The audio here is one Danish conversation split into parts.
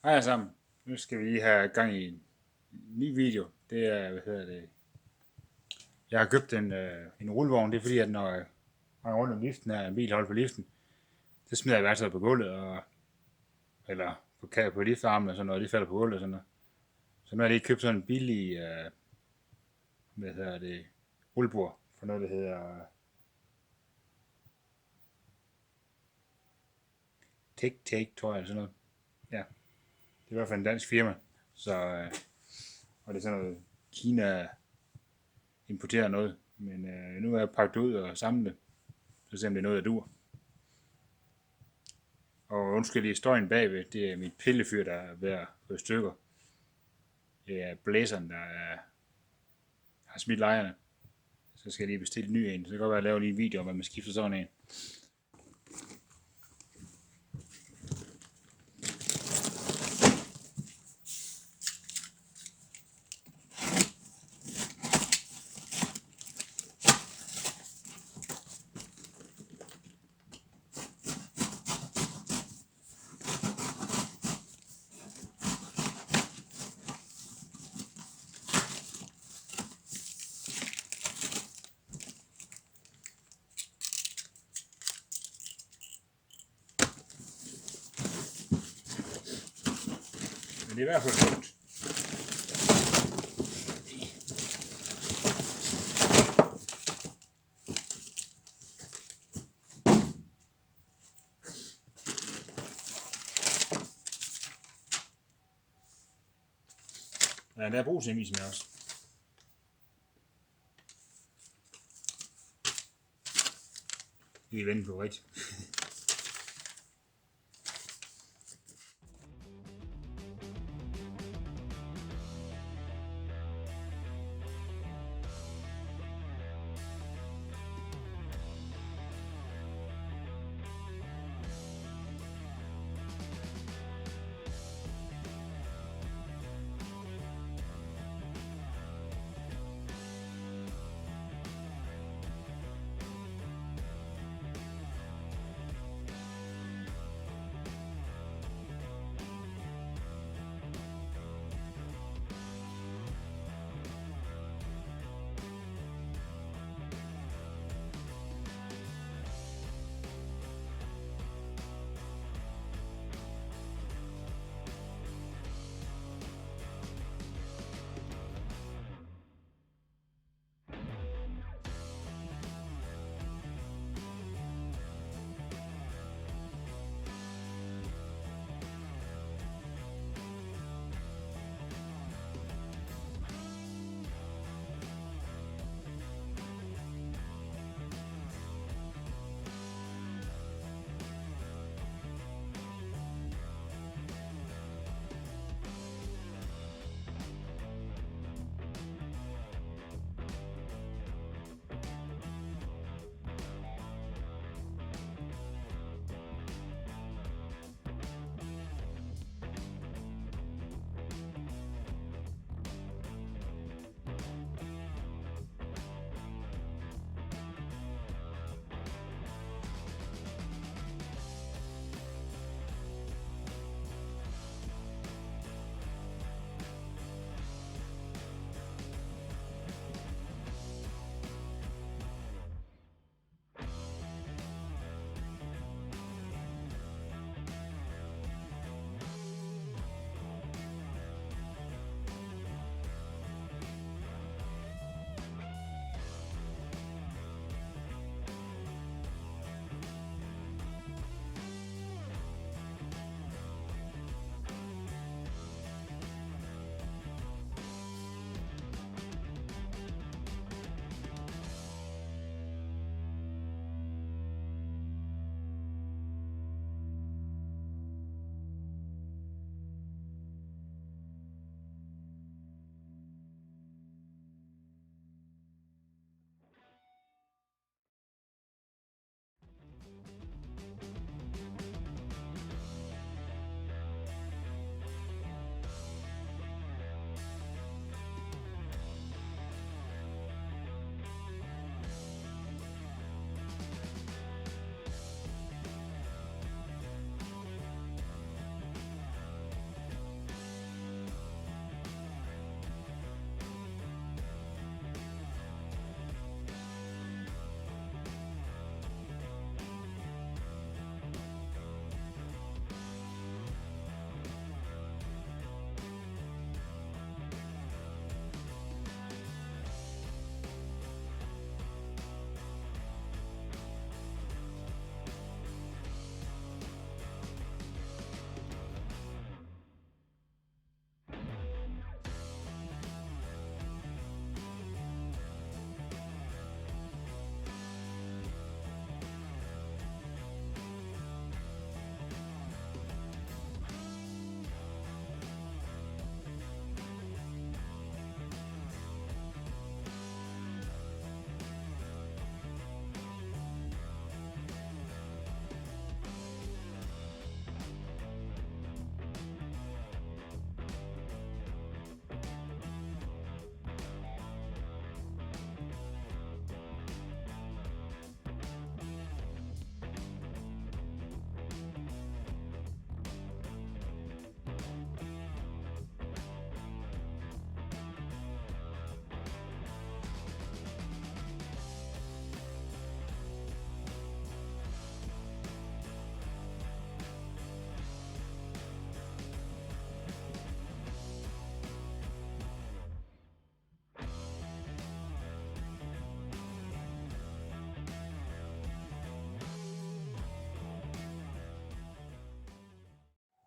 Hej alle sammen. Nu skal vi lige have gang i en ny video. Det er, hvad hedder det? Jeg har købt en rullevogn. Det er fordi, at når jeg render rundt om liften, her en bil holder på liften, så smider jeg værktøjet på gulvet, eller på liftarmen og sådan noget, det falder på gulvet og sådan noget. Så nu har jeg lige købt sådan en billig, hvad hedder det, rullebord for noget, der hedder Take, tror jeg, eller sådan noget. Ja, det er i hvert fald en dansk firma. Så, og det er sådan noget Kina importerer noget. Men nu er jeg pakket ud og samlet det. Så se om det er noget, der dur. Og undskyld lige støjen bagved, det er mit pillefyr, der er ved at gå i stykker. Det er blæseren, har smidt lejerne. Så skal jeg lige bestille en ny en. Så det kan godt være, at jeg laver lige en video om, at man skifter sådan en. Men det er i hvert fald tungt. Ja, der er brugsanvis med også. Vi er vende på rigtigt.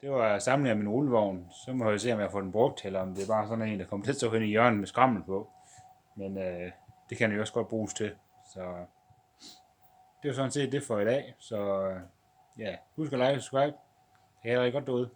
Det var samling af min rullevogn. Så må jeg se, om jeg får den brugt, eller om det er bare sådan en, der kommer til at stå hen i hjørnet med skrammel på. Men det kan den jo også godt bruges til. Så det var sådan set det for i dag. Så ja, husk at like og subscribe. Det er rigtig godt derude.